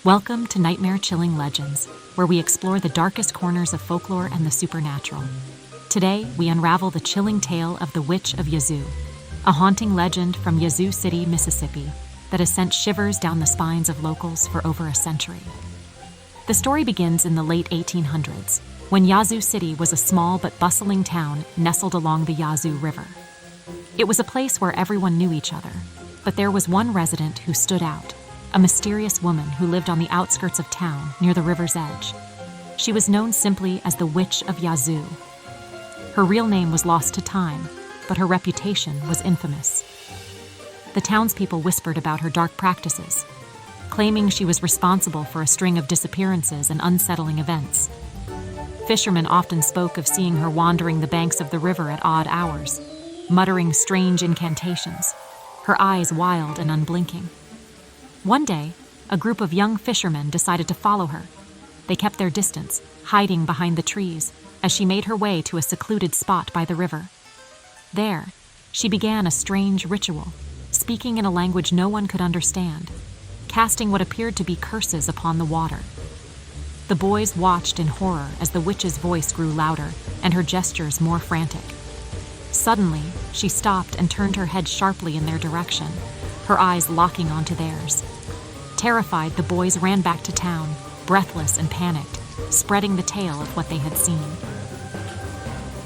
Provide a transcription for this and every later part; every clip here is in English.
Welcome to Nightmare Chilling Legends, where we explore the darkest corners of folklore and the supernatural. Today, we unravel the chilling tale of the Witch of Yazoo, a haunting legend from Yazoo City, Mississippi, that has sent shivers down the spines of locals for over a century. The story begins in the late 1800s, when Yazoo City was a small but bustling town nestled along the Yazoo River. It was a place where everyone knew each other, but there was one resident who stood out, a mysterious woman who lived on the outskirts of town near the river's edge. She was known simply as the Witch of Yazoo. Her real name was lost to time, but her reputation was infamous. The townspeople whispered about her dark practices, claiming she was responsible for a string of disappearances and unsettling events. Fishermen often spoke of seeing her wandering the banks of the river at odd hours, muttering strange incantations, her eyes wild and unblinking. One day, a group of young fishermen decided to follow her. They kept their distance, hiding behind the trees, as she made her way to a secluded spot by the river. There, she began a strange ritual, speaking in a language no one could understand, casting what appeared to be curses upon the water. The boys watched in horror as the witch's voice grew louder and her gestures more frantic. Suddenly, she stopped and turned her head sharply in their direction, her eyes locking onto theirs. Terrified, the boys ran back to town, breathless and panicked, spreading the tale of what they had seen.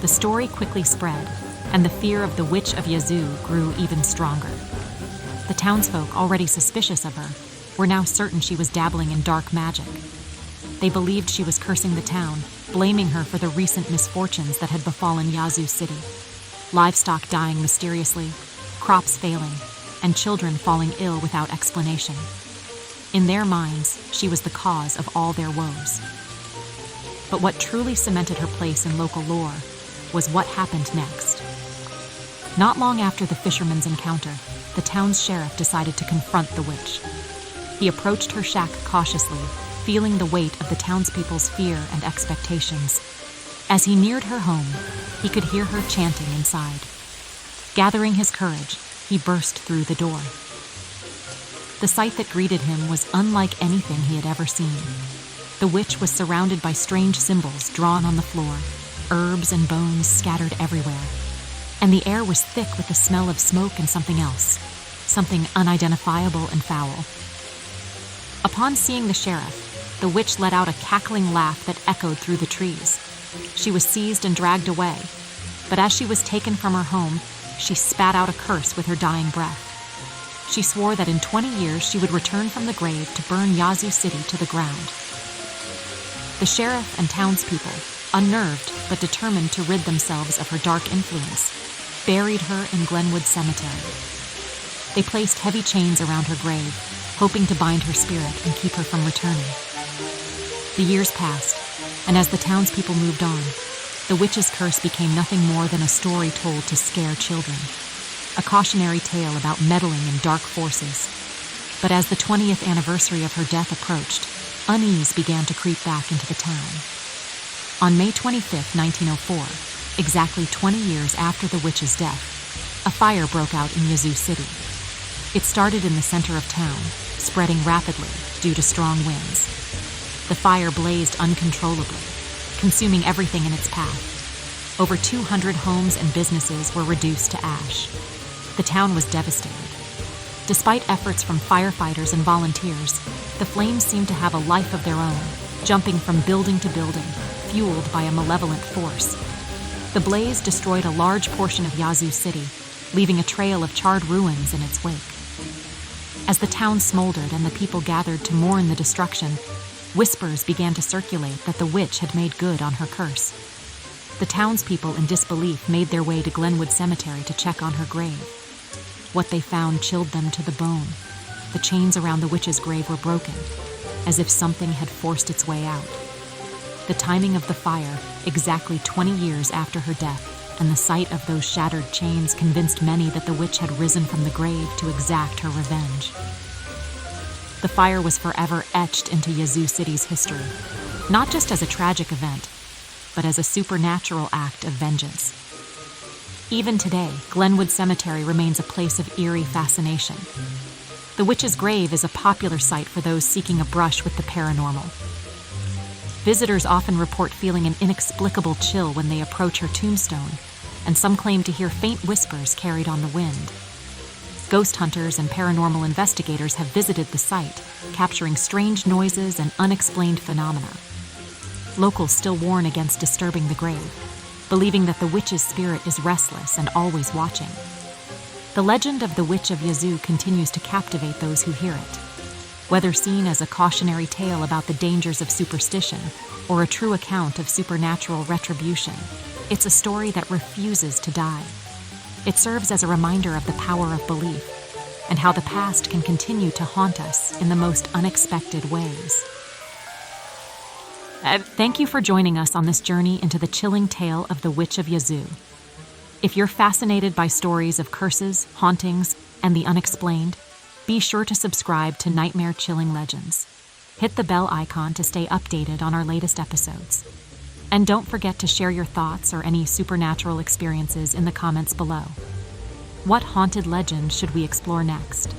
The story quickly spread, and the fear of the Witch of Yazoo grew even stronger. The townsfolk, already suspicious of her, were now certain she was dabbling in dark magic. They believed she was cursing the town, blaming her for the recent misfortunes that had befallen Yazoo City. Livestock dying mysteriously, crops failing, and children falling ill without explanation. In their minds, she was the cause of all their woes. But what truly cemented her place in local lore was what happened next. Not long after the fishermen's encounter, the town's sheriff decided to confront the witch. He approached her shack cautiously, feeling the weight of the townspeople's fear and expectations. As he neared her home, he could hear her chanting inside. Gathering his courage, he burst through the door. The sight that greeted him was unlike anything he had ever seen. The witch was surrounded by strange symbols drawn on the floor, herbs and bones scattered everywhere, and the air was thick with the smell of smoke and something else, something unidentifiable and foul. Upon seeing the sheriff, the witch let out a cackling laugh that echoed through the trees. She was seized and dragged away, but as she was taken from her home, she spat out a curse with her dying breath. She swore that in 20 years she would return from the grave to burn Yazoo City to the ground. The sheriff and townspeople, unnerved but determined to rid themselves of her dark influence, buried her in Glenwood Cemetery. They placed heavy chains around her grave, hoping to bind her spirit and keep her from returning. The years passed, and as the townspeople moved on, the witch's curse became nothing more than a story told to scare children, a cautionary tale about meddling in dark forces. But as the 20th anniversary of her death approached, unease began to creep back into the town. On May 25, 1904, exactly 20 years after the witch's death, a fire broke out in Yazoo City. It started in the center of town, spreading rapidly due to strong winds. The fire blazed uncontrollably, consuming everything in its path. Over 200 homes and businesses were reduced to ash. The town was devastated. Despite efforts from firefighters and volunteers, the flames seemed to have a life of their own, jumping from building to building, fueled by a malevolent force. The blaze destroyed a large portion of Yazoo City, leaving a trail of charred ruins in its wake. As the town smoldered and the people gathered to mourn the destruction, whispers began to circulate that the witch had made good on her curse. The townspeople, in disbelief, made their way to Glenwood Cemetery to check on her grave. What they found chilled them to the bone. The chains around the witch's grave were broken, as if something had forced its way out. The timing of the fire, exactly 20 years after her death, and the sight of those shattered chains convinced many that the witch had risen from the grave to exact her revenge. The fire was forever etched into Yazoo City's history, not just as a tragic event, but as a supernatural act of vengeance. Even today, Glenwood Cemetery remains a place of eerie fascination. The witch's grave is a popular site for those seeking a brush with the paranormal. Visitors often report feeling an inexplicable chill when they approach her tombstone, and some claim to hear faint whispers carried on the wind. Ghost hunters and paranormal investigators have visited the site, capturing strange noises and unexplained phenomena. Locals still warn against disturbing the grave, believing that the witch's spirit is restless and always watching. The legend of the Witch of Yazoo continues to captivate those who hear it. Whether seen as a cautionary tale about the dangers of superstition or a true account of supernatural retribution, it's a story that refuses to die. It serves as a reminder of the power of belief and how the past can continue to haunt us in the most unexpected ways. Thank you for joining us on this journey into the chilling tale of the Witch of Yazoo. If you're fascinated by stories of curses, hauntings, and the unexplained, be sure to subscribe to Nightmare Chilling Legends. Hit the bell icon to stay updated on our latest episodes. And don't forget to share your thoughts or any supernatural experiences in the comments below. What haunted legend should we explore next?